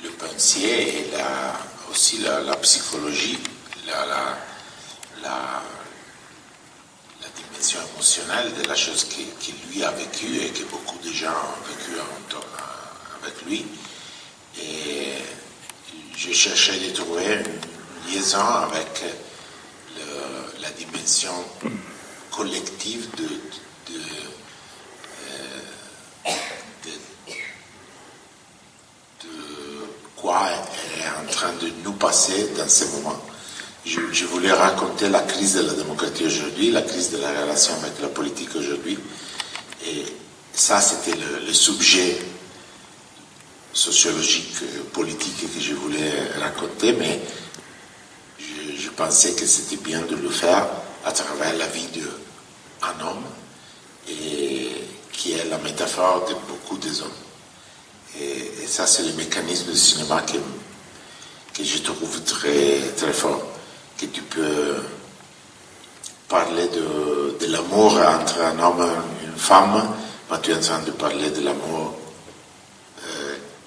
le pensée et aussi la psychologie, la dimension émotionnelle de la chose qu'il lui a vécue et que beaucoup de gens ont vécu avec lui. Et je cherchais de trouver une liaison avec la dimension collective de quoi elle est en train de nous passer dans ce moment. Je voulais raconter la crise de la démocratie aujourd'hui, la crise de la relation avec la politique aujourd'hui. Et ça, c'était le sujet sociologique, politique que je voulais raconter, mais je pensais que c'était bien de le faire à travers la vie d'un homme, et qui est la métaphore de beaucoup des hommes. Et ça, c'est le mécanisme du cinéma que je trouve très, très fort. Que tu peux parler de l'amour entre un homme et une femme, mais tu es en train de parler de l'amour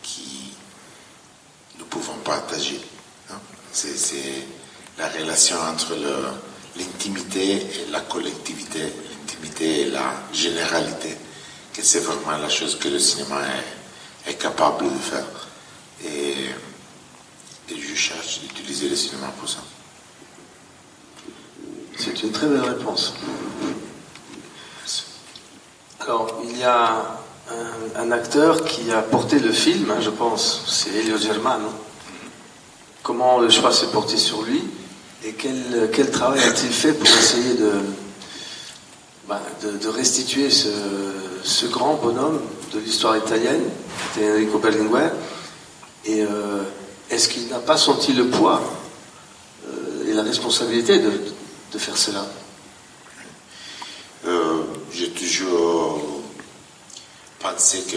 qui nous pouvons partager. Hein? C'est la relation entre l'intimité et la collectivité, l'intimité et la généralité, que c'est vraiment la chose que le cinéma est capable de faire. Et je cherche d'utiliser le cinéma pour ça. C'est une très belle réponse. Alors, il y a un acteur qui a porté le film, je pense, c'est Elio Germano. Comment le choix s'est porté sur lui et quel travail a-t-il fait pour essayer de restituer ce grand bonhomme de l'histoire italienne, qui était Enrico Berlinguer, et est-ce qu'il n'a pas senti le poids et la responsabilité de faire cela? J'ai toujours pensé que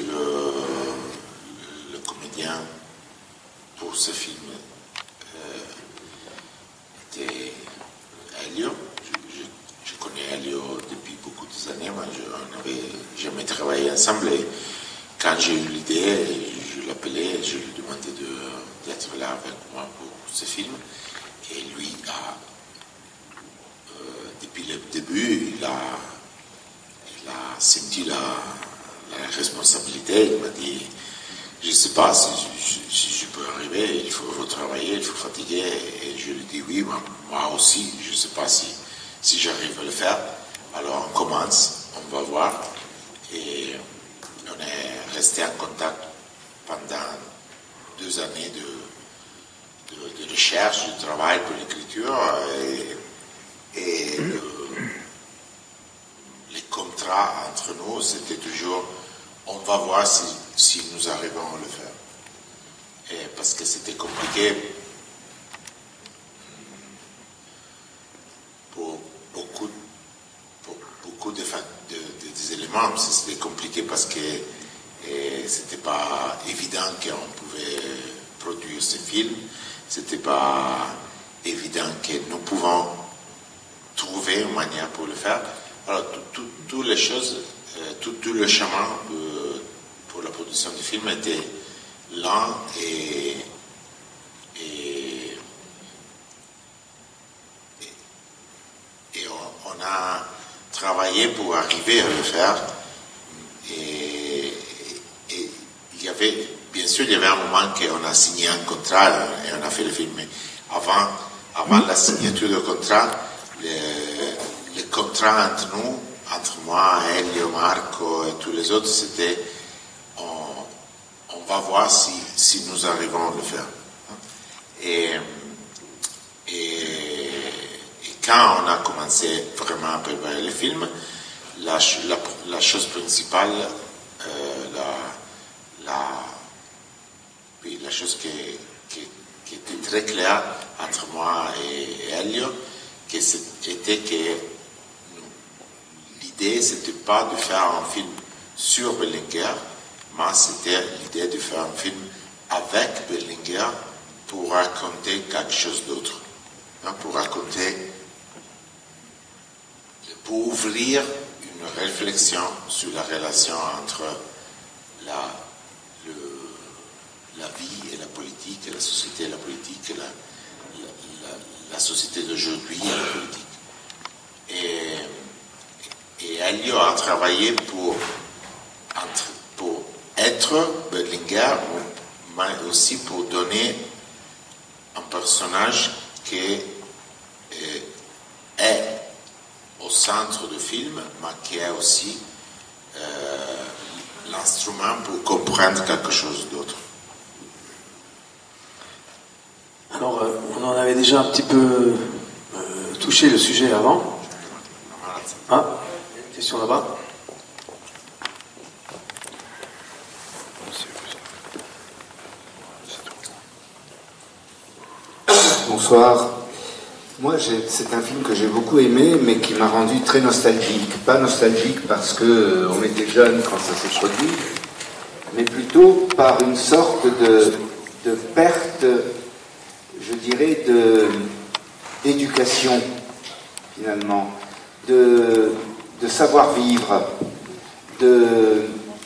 le comédien pour ce film était Elio. Je connais Elio depuis beaucoup d'années, mais on n'avait jamais travaillé ensemble. Et quand j'ai eu l'idée, je l'appelais, je lui demandais d'être là avec moi pour ce film. Et lui depuis le début, il a senti la responsabilité. Il m'a dit, je ne sais pas si je peux arriver, il faut retravailler, il faut fatiguer. Et je lui ai dit, oui, moi aussi, je ne sais pas si j'arrive à le faire. Alors on commence, on va voir. Et on est resté en contact pendant 2 années de recherche, de travail pour l'écriture. Et les contrats entre nous, c'était toujours, on va voir si nous arrivons à le faire. Et parce que c'était compliqué pour beaucoup des éléments. C'était compliqué parce que c'était pas évident qu'on pouvait produire ce film. C'était pas évident que nous pouvons trouver une manière pour le faire. Alors, toutes les choses, tout le chemin pour la production du film était lent et on a travaillé pour arriver à le faire. Et il y avait, bien sûr, il y avait un moment qu'on a signé un contrat et on a fait le film. Mais avant la signature du contrat, les contrats entre nous, entre moi, Elio, Marco et tous les autres, c'était on va voir si nous arrivons à le faire. Et quand on a commencé vraiment à préparer le film, la chose principale, la chose qui était très claire entre moi et Elio, était que l'idée, c'était pas de faire un film sur Berlinguer, mais c'était l'idée de faire un film avec Berlinguer pour raconter quelque chose d'autre. Pour ouvrir une réflexion sur la relation entre la vie et la politique, et la société et la politique, et la société d'aujourd'hui et la politique. Et Elio a travaillé pour être Berlinguer, mais aussi pour donner un personnage qui est au centre du film, mais qui est aussi l'instrument pour comprendre quelque chose d'autre. Alors, on en avait déjà un petit peu touché le sujet avant. Ah, il y a une question là-bas. Bonsoir. Moi, c'est un film que j'ai beaucoup aimé, mais qui m'a rendu très nostalgique. Pas nostalgique parce qu'on était jeunes quand ça s'est produit, mais plutôt par une sorte de perte, je dirais, d'éducation, finalement, de savoir-vivre,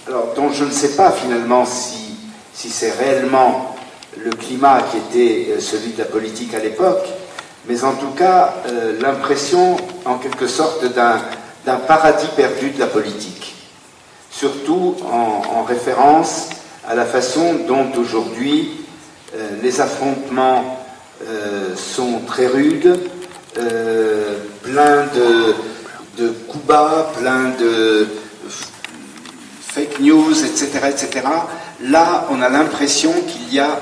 alors, dont je ne sais pas, finalement, si c'est réellement le climat qui était celui de la politique à l'époque, mais en tout cas l'impression en quelque sorte d'un paradis perdu de la politique, surtout en référence à la façon dont aujourd'hui les affrontements sont très rudes, plein de coups bas, plein de fake news, etc., etc. Là, on a l'impression qu'il y a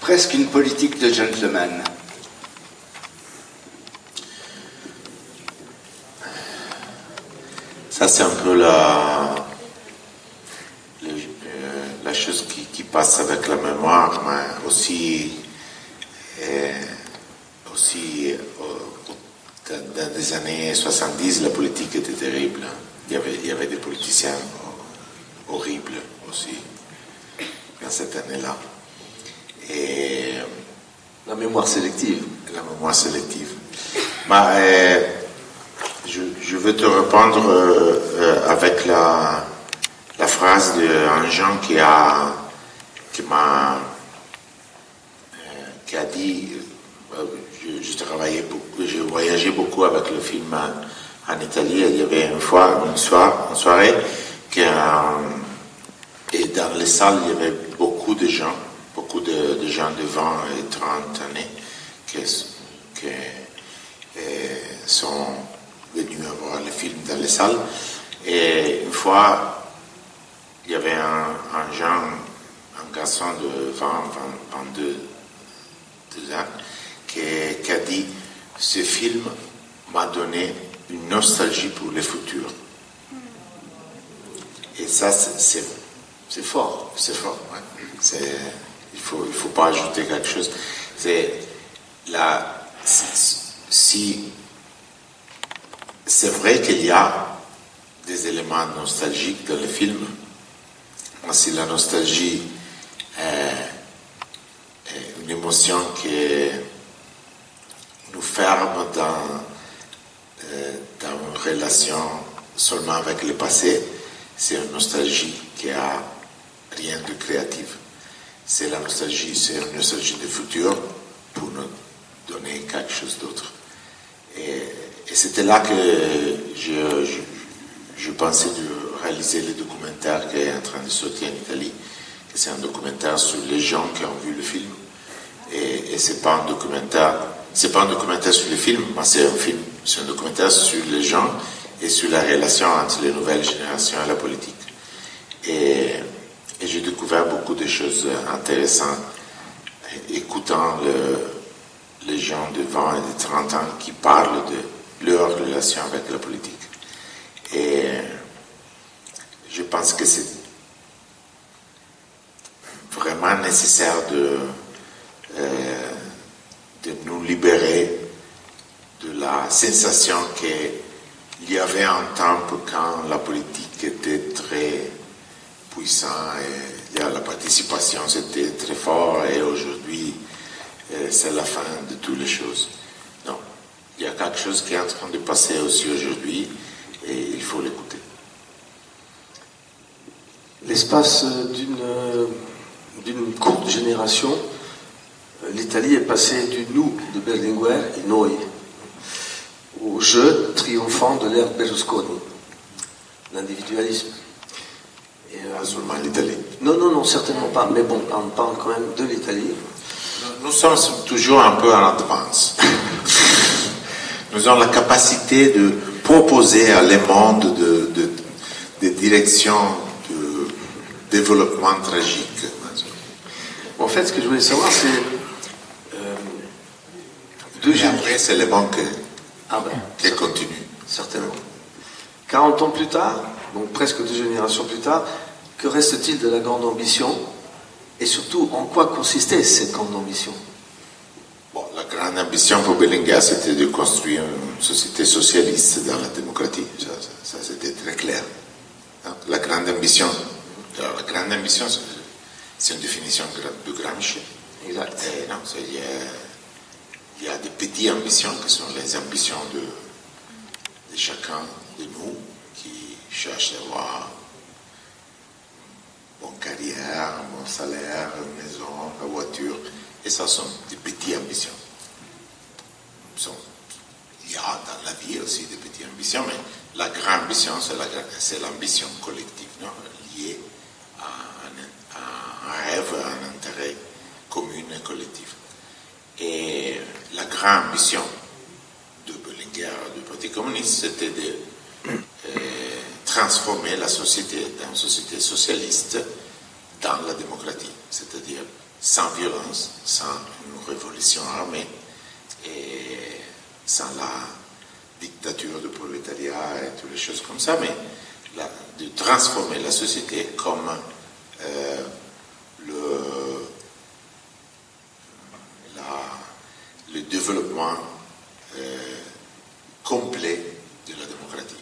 presque une politique de gentleman. Ça, c'est un peu la chose qui passe avec la mémoire, mais aussi dans les années 70, la politique était terrible. Il y avait des politiciens horribles aussi dans cette année-là. Et la mémoire sélective. La mémoire sélective. Mais, je veux te répondre avec la phrase d'un Jean qui a dit, j'ai voyagé beaucoup avec le film en Italie. Il y avait une soirée et dans les salles il y avait beaucoup de gens de 20 et 30 années qui sont venus voir le film dans les salles. Et une fois, il y avait un garçon de 22 ans qui a dit: ce film m'a donné une nostalgie pour le futur. Et ça, c'est fort, ouais. Il faut pas ajouter quelque chose. C'est vrai qu'il y a des éléments nostalgiques dans le film, mais si la nostalgie est une émotion qui nous ferme dans une relation seulement avec le passé, c'est une nostalgie qui a rien de créatif. C'est une nostalgie du futur pour nous donner quelque chose d'autre. Et c'était là que je pensais de réaliser le documentaire qui est en train de sortir en Italie. C'est un documentaire sur les gens qui ont vu le film. Et c'est pas un documentaire sur le film, mais c'est un documentaire sur les gens et sur la relation entre les nouvelles générations et la politique. Et j'ai découvert beaucoup de choses intéressantes, écoutant les gens de 20 et de 30 ans qui parlent de leur relation avec la politique. Et je pense que c'est vraiment nécessaire de nous libérer de la sensation qu'il y avait un temps quand la politique était très puissante et la participation c'était très fort, et aujourd'hui c'est la fin de toutes les choses. Non, il y a quelque chose qui est en train de passer aussi aujourd'hui et il faut l'écouter. L'espace d'une courte génération, l'Italie est passée du nous de Berlinguer, et noi, au je triomphant de l'ère Berlusconi, l'individualisme. Pas seulement l'Italie. Non, certainement pas, mais bon, on parle quand même de l'Italie. Nous sommes toujours un peu en avance. Nous avons la capacité de proposer à les mondes des directions de développement tragique. En fait, ce que je voulais savoir, c'est... Et après, c'est les banques qui continuent. Certainement. 40 ans plus tard, donc presque 2 générations plus tard, que reste-t-il de la grande ambition? Et surtout, en quoi consistait cette grande ambition? Bon, la grande ambition pour Berlinguer, c'était de construire une société socialiste dans la démocratie. Ça c'était très clair. La grande ambition, c'est une définition de Gramsci. Exact. Et non, il y a des petites ambitions qui sont les ambitions de chacun de nous qui cherche à avoir une bonne carrière, un bon salaire, une maison, une voiture. Et ça sont des petites ambitions. Il y a dans la vie aussi des petites ambitions, mais la grande ambition, c'est l'ambition collective, non, liée à un rêve, à un intérêt commun et collectif. Et la grande ambition de Berlinguer, du Parti communiste, c'était de transformer la société dans une société socialiste dans la démocratie, c'est-à-dire sans violence, sans une révolution armée et sans la dictature du prolétariat et toutes les choses comme ça, mais de transformer la société comme le développement complet de la démocratie.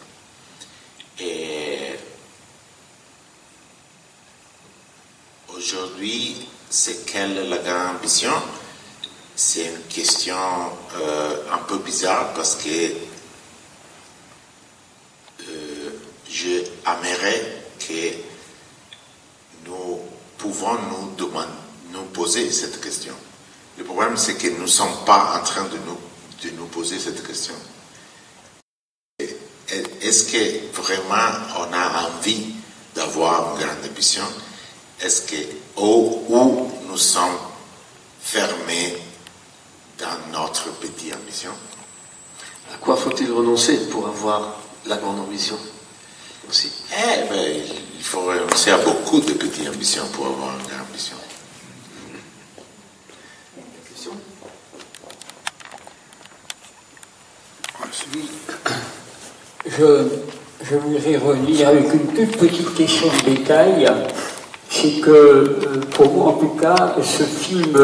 Et aujourd'hui, c'est quelle la grande ambition? C'est une question un peu bizarre parce que j'aimerais que nous pouvons nous poser cette question. Le problème, c'est que nous ne sommes pas en train de nous poser cette question. Est-ce que vraiment on a envie d'avoir une grande ambition? Est-ce que où nous sommes fermés dans notre petite ambition? À quoi faut-il renoncer pour avoir la grande ambition aussi? Il faut renoncer à beaucoup de petites ambitions pour avoir une grande ambition. Question? Je voudrais revenir avec une toute petite question de détail. C'est que, pour moi en tout cas, ce film,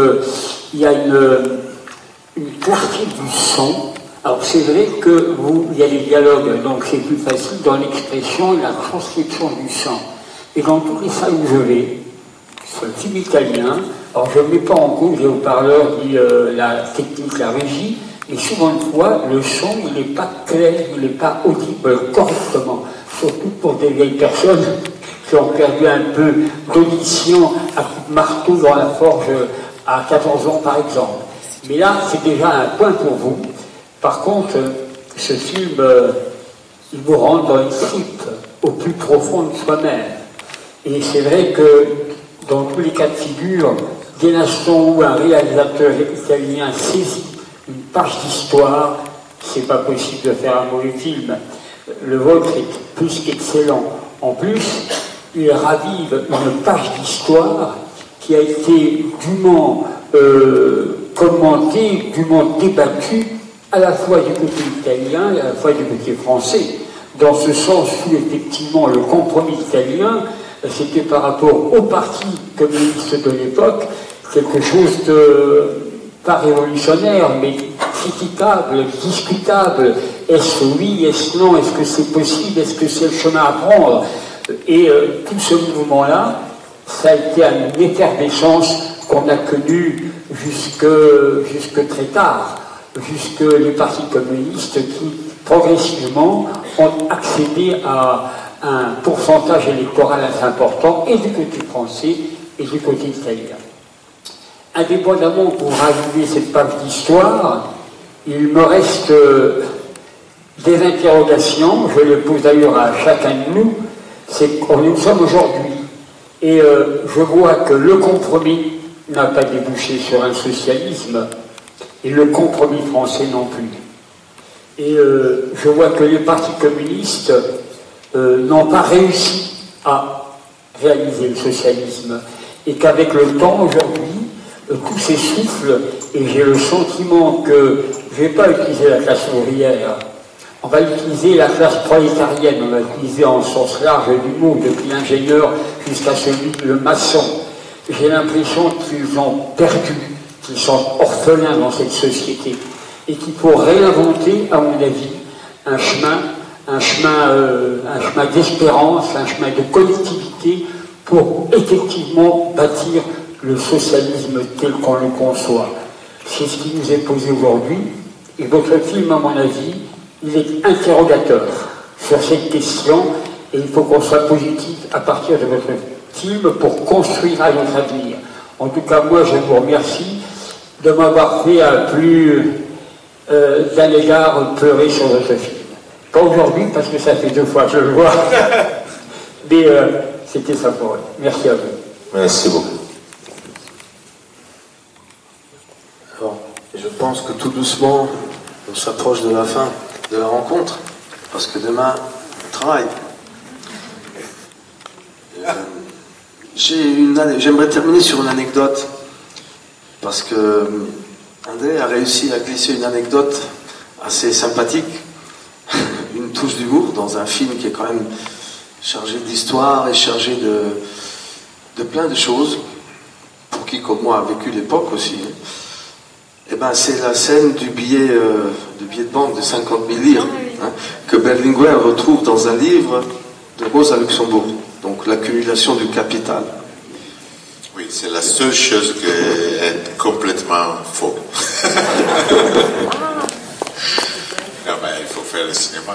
il y a une clarté du son. Alors c'est vrai que il y a des dialogues, donc c'est plus facile dans l'expression et la transcription du son. Et dans tous les salles où je vais, sur le film italien, alors je ne mets pas en cause les haut-parleurs ni la technique, la régie, mais souvent une fois, le son, il n'est pas clair, il n'est pas audible correctement. Surtout pour des vieilles personnes qui ont perdu un peu d'audition à coup de marteau dans la forge à 14 ans, par exemple. Mais là, c'est déjà un point pour vous. Par contre, ce film, il vous rentre dans les tripes, au plus profond de soi-même. Et c'est vrai que, dans tous les cas de figure, dès l'instant où un réalisateur italien saisit une page d'histoire, c'est pas possible de faire un mauvais film. Le vôtre est plus qu'excellent. En plus, il ravive une page d'histoire qui a été dûment commentée, dûment débattue, à la fois du côté italien et à la fois du côté français. Dans ce sens où, effectivement, le compromis italien, c'était par rapport au parti communiste de l'époque, quelque chose de pas révolutionnaire, mais critiquable, discutable. Est-ce oui, est-ce non, est-ce que c'est possible, est-ce que c'est le chemin à prendre? Et tout ce mouvement-là, ça a été une effervescence qu'on a connue jusque très tard, jusque les partis communistes qui, progressivement, ont accédé à un pourcentage électoral assez important, et du côté français et du côté italien. indépendamment pour rajouter cette page d'histoire, il me reste des interrogations, je les pose d'ailleurs à chacun de nous, c'est où nous sommes aujourd'hui. Et je vois que le compromis n'a pas débouché sur un socialisme, et le compromis français non plus. Et je vois que les partis communistes n'ont pas réussi à réaliser le socialisme, et qu'avec le temps aujourd'hui, tout s'essouffle, et j'ai le sentiment que je ne vais pas utiliser la classe ouvrière, on va utiliser la classe prolétarienne, on va utiliser en sens large du mot, depuis l'ingénieur jusqu'à celui le maçon. J'ai l'impression qu'ils ont perdu, qu'ils sont orphelins dans cette société, et qu'il faut réinventer, à mon avis, un chemin d'espérance, un chemin de collectivité pour effectivement bâtir le socialisme tel qu'on le conçoit. C'est ce qui nous est posé aujourd'hui, et votre film, à mon avis, il est interrogateur sur cette question, et il faut qu'on soit positif à partir de votre film pour construire à notre avenir. En tout cas, moi, je vous remercie de m'avoir fait d'un égard pleurer sur votre film. Pas aujourd'hui, parce que ça fait 2 fois que je le vois, mais c'était ça pour eux. Merci à vous. Merci beaucoup. Alors, je pense que tout doucement, on s'approche de la fin de la rencontre, parce que demain, on travaille. J'aimerais terminer sur une anecdote, parce que André a réussi à glisser une anecdote assez sympathique, une touche d'humour dans un film qui est quand même chargé d'histoire et chargé de plein de choses, pour qui comme moi a vécu l'époque aussi. Eh ben, c'est la scène du billet de banque de 50 000 livres, hein, que Berlinguer retrouve dans un livre de Rosa Luxembourg, donc l'accumulation du capital. Oui, c'est la seule chose qui est complètement faux. Non, mais il faut faire le cinéma.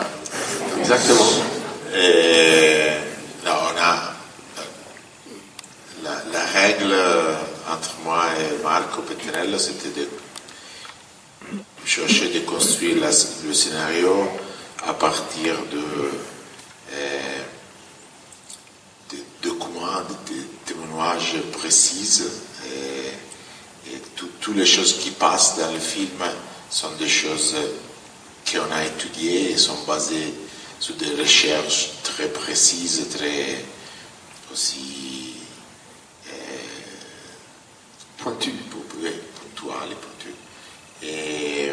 Exactement. Et là, on a la règle entre moi et Marco Pettinello, c'était de chercher de construire le scénario à partir de documents, de témoignages précis, et toutes les choses qui passent dans le film sont des choses qu'on a étudiées et sont basées sur des recherches très précises, très aussi pointues et pointues. Et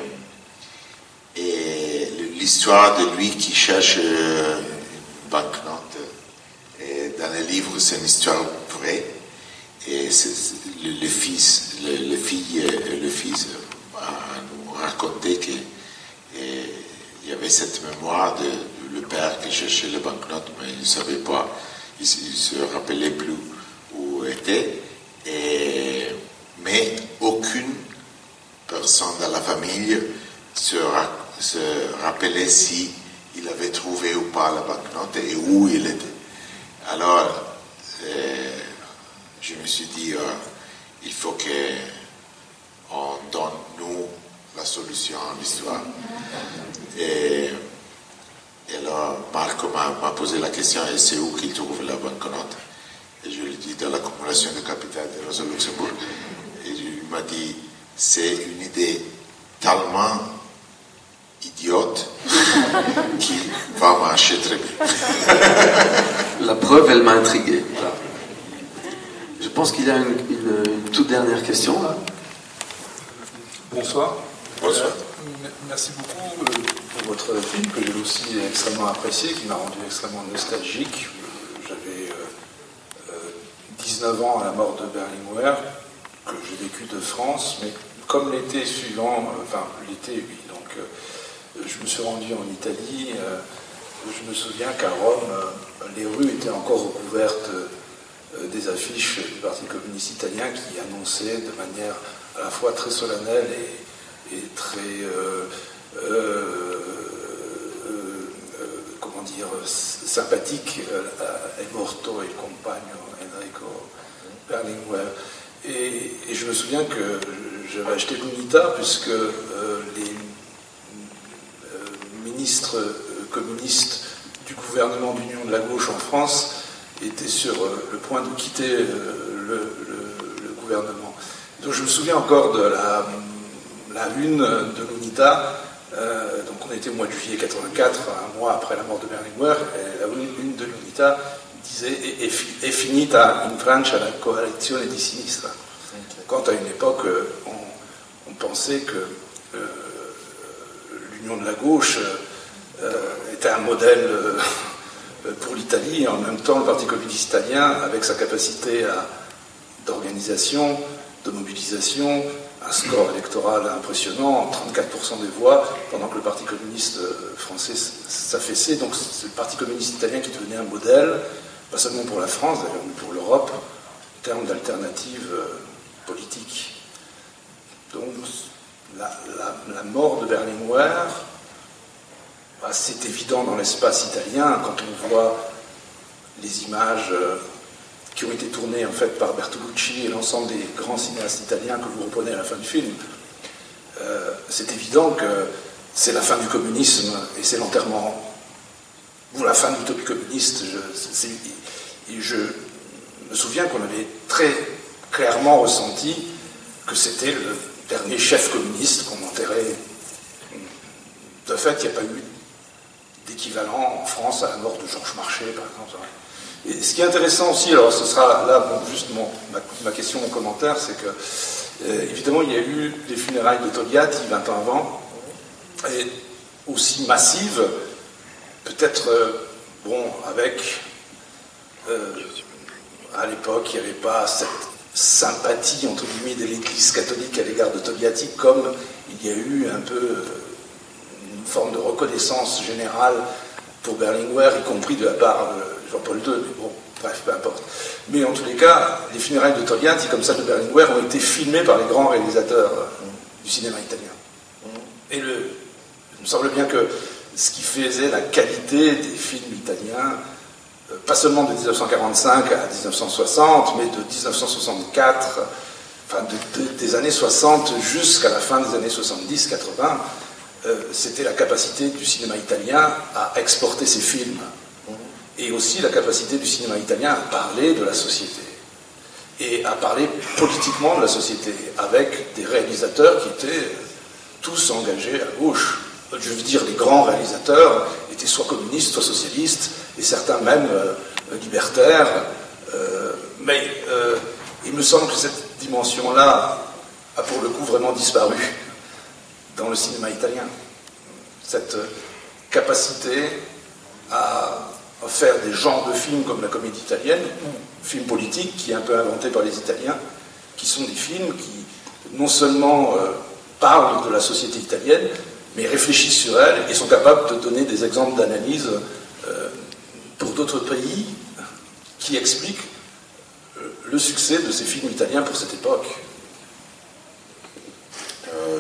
l'histoire de lui qui cherche une banknote, et dans le livre, c'est une histoire vraie. Et le fils nous racontait qu'il y avait cette mémoire de le père qui cherchait les banknotes, mais il ne savait pas, il ne se rappelait plus où était. Mais aucune personne dans la famille se rappelait si il avait trouvé ou pas la banknote et où il était. Alors, je me suis dit, il faut qu'on donne, nous, la solution à l'histoire. Et alors, Marco m'a posé la question, et c'est où qu'il trouve la banknote? Et je lui ai dit, dans l'accumulation de capital de Rosa Luxembourg. Et il m'a dit, c'est une idée tellement idiote qui va marcher très bien. La preuve, elle m'a intrigué. Voilà. Je pense qu'il y a une toute dernière question là. Bonsoir. Bonsoir. Merci beaucoup pour votre film que j'ai aussi extrêmement apprécié, qui m'a rendu extrêmement nostalgique. J'avais 19 ans à la mort de Berlinguer, que j'ai vécu de France, mais comme l'été suivant, l'été, oui, donc je me suis rendu en Italie. Je me souviens qu'à Rome, les rues étaient encore recouvertes des affiches du Parti communiste italien qui annonçaient de manière à la fois très solennelle et très sympathique, è morto il compagno Enrico Berlinguer. Et je me souviens que j'avais acheté l'UNITA, puisque les ministres communistes du gouvernement d'Union de la gauche en France étaient sur le point de quitter le gouvernement. Donc je me souviens encore de la une de l'UNITA. Donc on était au mois de juillet 84, un mois après la mort de Berlinguer, et la une de l'UNITA disait « È finita in Francia la coalizione di sinistra ». Quand à une époque, on pensait que l'Union de la gauche était un modèle pour l'Italie, et en même temps le Parti communiste italien, avec sa capacité d'organisation, de mobilisation, un score électoral impressionnant, 34% des voix, pendant que le Parti communiste français s'affaissait. Donc c'est le Parti communiste italien qui devenait un modèle, pas seulement pour la France d'ailleurs, mais pour l'Europe, en termes d'alternatives politiques. Donc la mort de Berlinguer, c'est évident dans l'espace italien quand on voit les images qui ont été tournées en fait par Bertolucci et l'ensemble des grands cinéastes italiens que vous reprenez à la fin du film. C'est évident que c'est la fin du communisme et c'est l'enterrement ou la fin de l'utopie communiste. Je me souviens qu'on avait très clairement ressenti que c'était le dernier chef communiste qu'on enterrait. De fait, il n'y a pas eu d'équivalent en France à la mort de Georges Marchais, par exemple. Et ce qui est intéressant aussi, alors ce sera là juste ma question, mon commentaire, c'est que évidemment il y a eu les funérailles de Togliatti 20 ans avant, et aussi massives, peut-être, avec, à l'époque, il n'y avait pas cette sympathie, entre guillemets, de l'Église catholique à l'égard de Togliatti, comme il y a eu un peu une forme de reconnaissance générale pour Berlinguer, y compris de la part de Jean-Paul II, mais bon, bref, peu importe. Mais en tous les cas, les funérailles de Togliatti, comme celles de Berlinguer, ont été filmées par les grands réalisateurs du cinéma italien. Et il me semble bien que ce qui faisait la qualité des films italiens, pas seulement de 1945 à 1960, mais de 1964, enfin des années 60 jusqu'à la fin des années 70-80, c'était la capacité du cinéma italien à exporter ses films, et aussi la capacité du cinéma italien à parler de la société, et à parler politiquement de la société, avec des réalisateurs qui étaient tous engagés à gauche. Je veux dire, les grands réalisateurs étaient soit communistes, soit socialistes, et certains même libertaires, mais il me semble que cette dimension-là a pour le coup vraiment disparu dans le cinéma italien. Cette capacité à faire des genres de films comme la comédie italienne, ou films politiques, qui est un peu inventé par les Italiens, qui sont des films qui non seulement parlent de la société italienne, mais réfléchissent sur elle et sont capables de donner des exemples d'analyse pour d'autres pays qui expliquent le succès de ces films italiens pour cette époque.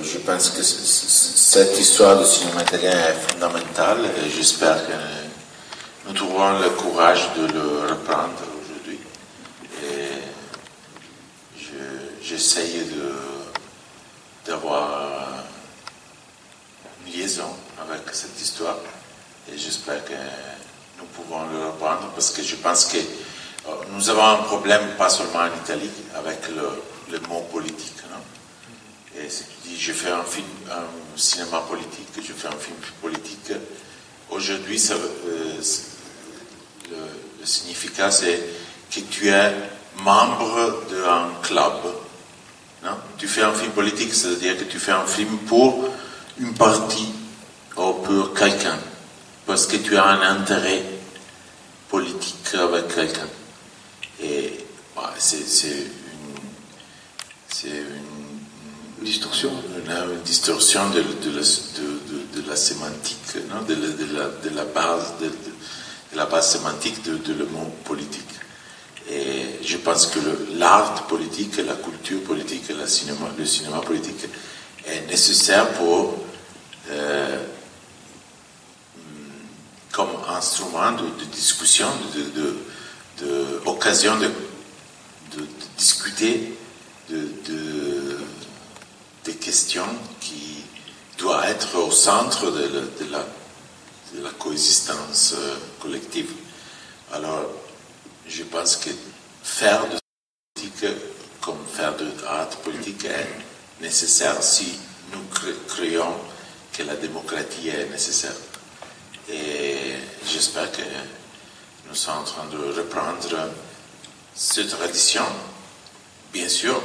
Je pense que cette histoire du cinéma italien est fondamentale et j'espère que nous trouverons le courage de le reprendre aujourd'hui. Et j'essaye d'avoir une liaison avec cette histoire et j'espère que nous pouvons le reprendre parce que je pense que nous avons un problème pas seulement en Italie avec le mot politique. Non? Et si tu dis je fais un cinéma politique, je fais un film politique, aujourd'hui le significat c'est que tu es membre d'un club. Non? Tu fais un film politique, c'est-à-dire que tu fais un film pour une partie ou pour quelqu'un, parce que tu as un intérêt politique avec quelqu'un. Et c'est une distorsion, une distorsion de la sémantique, non? de la base sémantique de le mot politique. Et je pense que l'art politique, la culture politique, le cinéma politique est nécessaire pour comme instrument de discussion, d'occasion de discuter des questions qui doivent être au centre de la coexistence collective. Alors, je pense que faire de politique comme faire de l'art politique est nécessaire si nous croyons que la démocratie est nécessaire. Et j'espère que nous sommes en train de reprendre cette tradition. Bien sûr,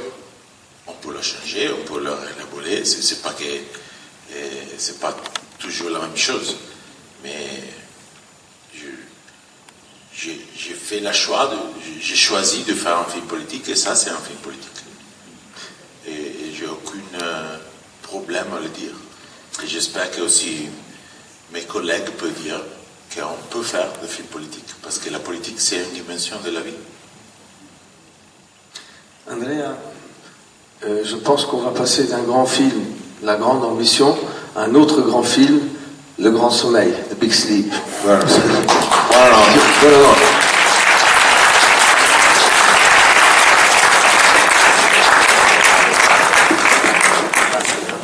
on peut la changer, on peut la élaborer. C'est pas toujours la même chose, mais j'ai fait le choix, j'ai choisi de faire un film politique, et ça, c'est un film politique. Et j'ai aucun problème à le dire. Et j'espère que aussi mes collègues peuvent dire qu'on peut faire des films politiques, parce que la politique, c'est une dimension de la vie. Andrea, je pense qu'on va passer d'un grand film, La Grande Ambition, à un autre grand film, Le Grand Sommeil, The Big Sleep. Voilà. Voilà.